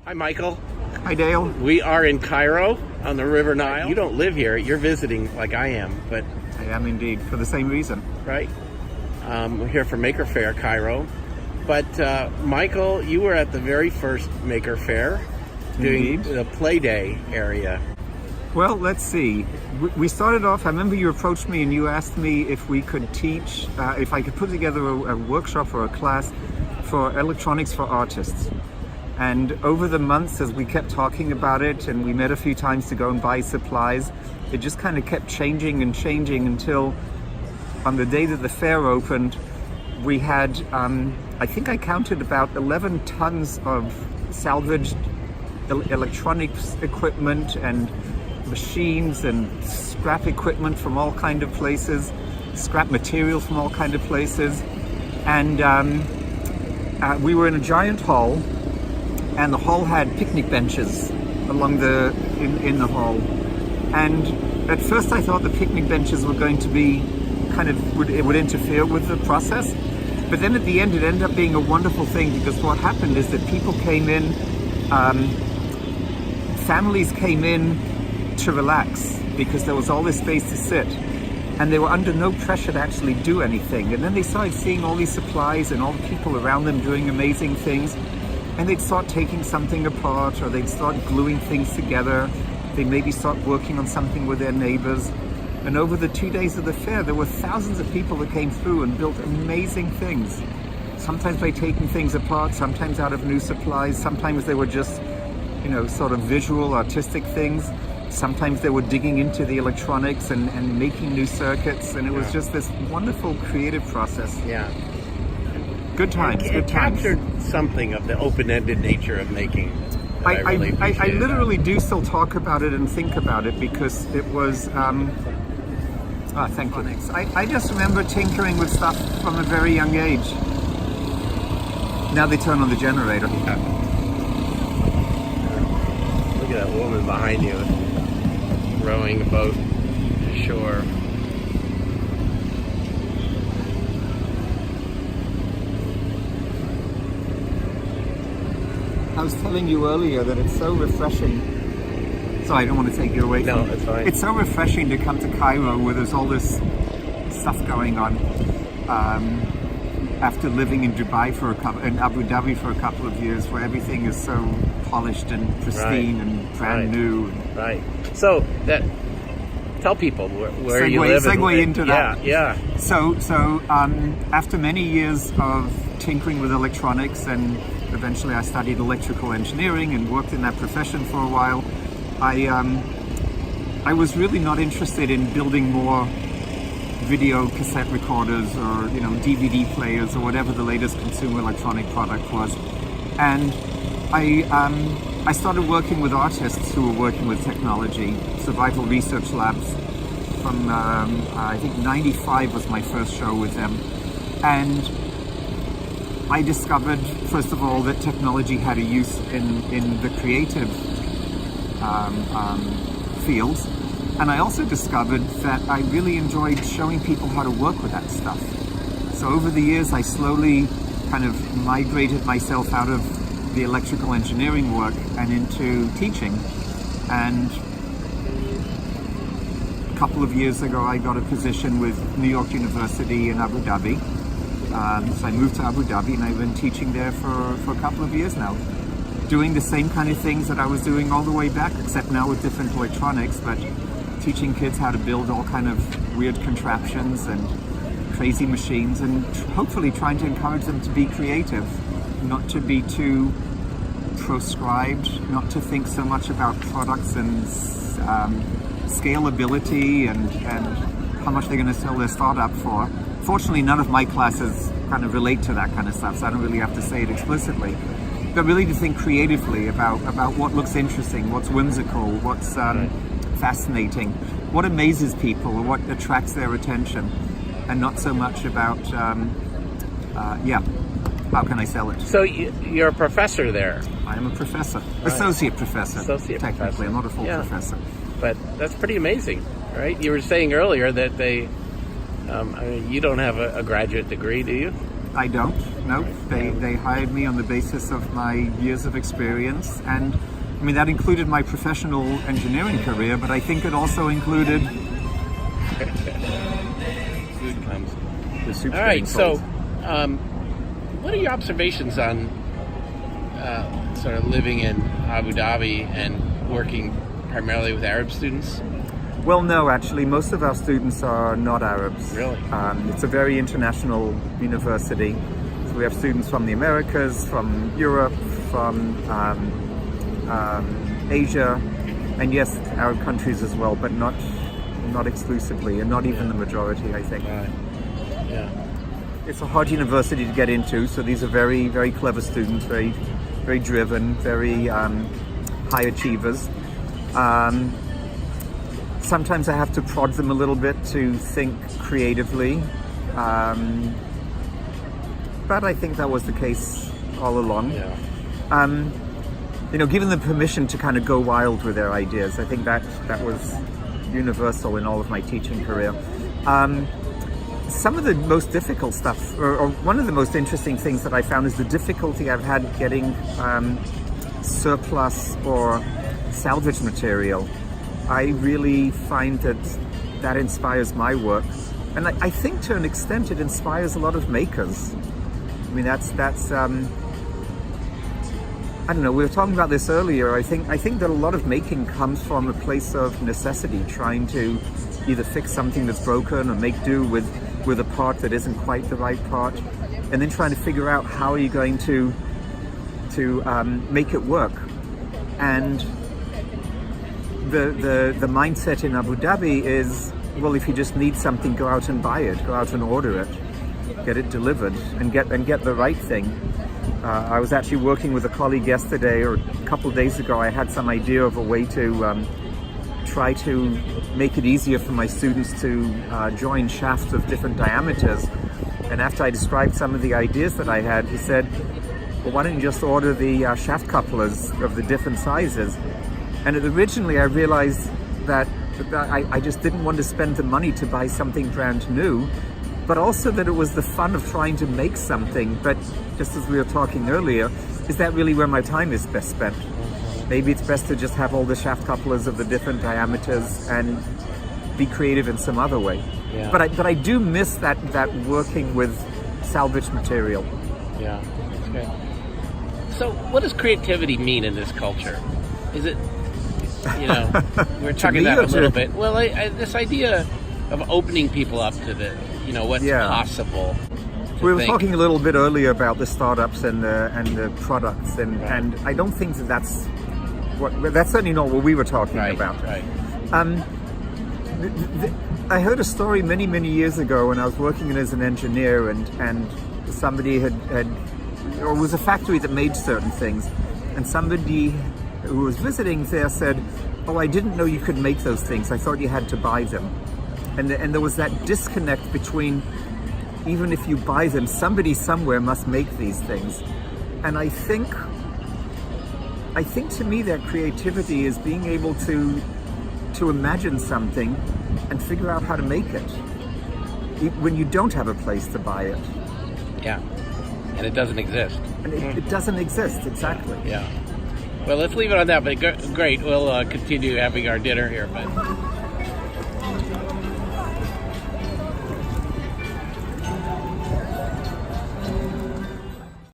Hi, Michael. Hi, Dale. We are in Cairo on the River Nile. You don't live here. You're visiting like I am, but... I am indeed, for the same reason. Right. We're here for Maker Faire Cairo. But, Michael, you were at the very first Maker Faire doing Indeed. the Play Day area. Well, let's see. We started off, I remember you approached me and you asked me if we could teach, if I could put together a workshop or a class for electronics for artists. And over the months, as we kept talking about it, and we met a few times to go and buy supplies, it just kind of kept changing and changing until on the day that the fair opened, we had, I think I counted about 11 tons of salvaged electronics equipment and machines and scrap equipment from all kind of places, scrap material from all kind of places. And we were in a giant hall, and the hall had picnic benches along in the hall. And at first I thought the picnic benches were going to be it would interfere with the process. But then at the end it ended up being a wonderful thing, because what happened is that people came in, families came in to relax because there was all this space to sit, and they were under no pressure to actually do anything. And then they started seeing all these supplies and all the people around them doing amazing things, and they'd start taking something apart, or they'd start gluing things together. They maybe start working on something with their neighbors. And over the 2 days of the fair, there were thousands of people that came through and built amazing things. Sometimes by taking things apart, sometimes out of new supplies, sometimes they were just, sort of visual, artistic things. Sometimes they were digging into the electronics and making new circuits, and it was just this wonderful creative process. Yeah. Good times, It good times. captured something of the open-ended nature of making. I really appreciated literally do still talk about it and think about it, because it was, thank you. I just remember tinkering with stuff from a very young age. Now they turn on the generator. Yeah. Look at that woman behind you rowing a boat to shore. I was telling you earlier that it's so refreshing. Sorry, I don't want to take you away from No, it's fine. It's so refreshing to come to Cairo, where there's all this stuff going on. After living in Dubai in Abu Dhabi for a couple of years, where everything is so polished and pristine and brand new. Right. So tell people where you live. Segue into that. Yeah. So after many years of tinkering with electronics, and eventually I studied electrical engineering and worked in that profession for a while, I was really not interested in building more video cassette recorders or DVD players or whatever the latest consumer electronic product was. And I started working with artists who were working with technology, survival research labs. From I think 95 was my first show with them. And I discovered, first of all, that technology had a use in the creative fields. And I also discovered that I really enjoyed showing people how to work with that stuff. So over the years, I slowly kind of migrated myself out of the electrical engineering work and into teaching. And a couple of years ago, I got a position with New York University in Abu Dhabi. So I moved to Abu Dhabi, and I've been teaching there for a couple of years now, doing the same kind of things that I was doing all the way back, except now with different electronics, but teaching kids how to build all kind of weird contraptions and crazy machines, and hopefully trying to encourage them to be creative, not to be too proscribed, not to think so much about products and scalability and how much they're going to sell their startup for. Fortunately, none of my classes kind of relate to that kind of stuff, so I don't really have to say it explicitly. But really to think creatively about what looks interesting, what's whimsical, what's fascinating, what amazes people, or what attracts their attention, and not so much about, how can I sell it? So you're a professor there. I am a professor, associate professor. Technically, I'm not a full professor. But that's pretty amazing, right? You were saying earlier that you don't have a graduate degree, do you? I don't. No, they hired me on the basis of my years of experience, and I mean that included my professional engineering career, but I think it also included. Food comes. The soup's All right. getting So, cold. what are your observations on sort of living in Abu Dhabi and working primarily with Arab students? Well, no, actually, most of our students are not Arabs. Really? It's a very international university. So we have students from the Americas, from Europe, from Asia, and yes, Arab countries as well, but not exclusively, and not even the majority, I think. Right. Yeah. It's a hard university to get into, so these are very, very clever students, very, very driven, very high achievers. Sometimes I have to prod them a little bit to think creatively, but I think that was the case all along. Yeah. Given them permission to kind of go wild with their ideas, I think that was universal in all of my teaching career. Some of the most difficult stuff, or one of the most interesting things that I found, is the difficulty I've had getting surplus or salvage material. I really find that inspires my work, and I think to an extent it inspires a lot of makers. I mean, that's I don't know. We were talking about this earlier. I think that a lot of making comes from a place of necessity, trying to either fix something that's broken or make do with a part that isn't quite the right part, and then trying to figure out how are you going to make it work. And the mindset in Abu Dhabi is, well, if you just need something, go out and buy it, go out and order it, get it delivered, and get the right thing. I was actually working with a colleague yesterday, or a couple of days ago. I had some idea of a way to try to make it easier for my students to join shafts of different diameters. And after I described some of the ideas that I had, he said, well, why don't you just order the shaft couplers of the different sizes? And originally I realized that I just didn't want to spend the money to buy something brand new, but also that it was the fun of trying to make something. But just as we were talking earlier, is that really where my time is best spent? Maybe it's best to just have all the shaft couplers of the different diameters and be creative in some other way. Yeah. But I do miss that working with salvage material. Yeah. Okay. So, what does creativity mean in this culture? Is it, we're talking about a little bit. Well, this idea of opening people up to what's possible. We were talking a little bit earlier about the startups and the products, and I don't think that's certainly not what we were talking about. Right. I heard a story many years ago when I was working as an engineer, and somebody or it was a factory that made certain things, and somebody who was visiting there said, "Oh, I didn't know you could make those things. I thought you had to buy them." And there was that disconnect between, even if you buy them, somebody somewhere must make these things. And I think to me that creativity is being able to imagine something and figure out how to make it when you don't have a place to buy it. Yeah. And it doesn't exist. And it doesn't exist, exactly. Yeah. Well, let's leave it on that, but great. We'll continue having our dinner here, but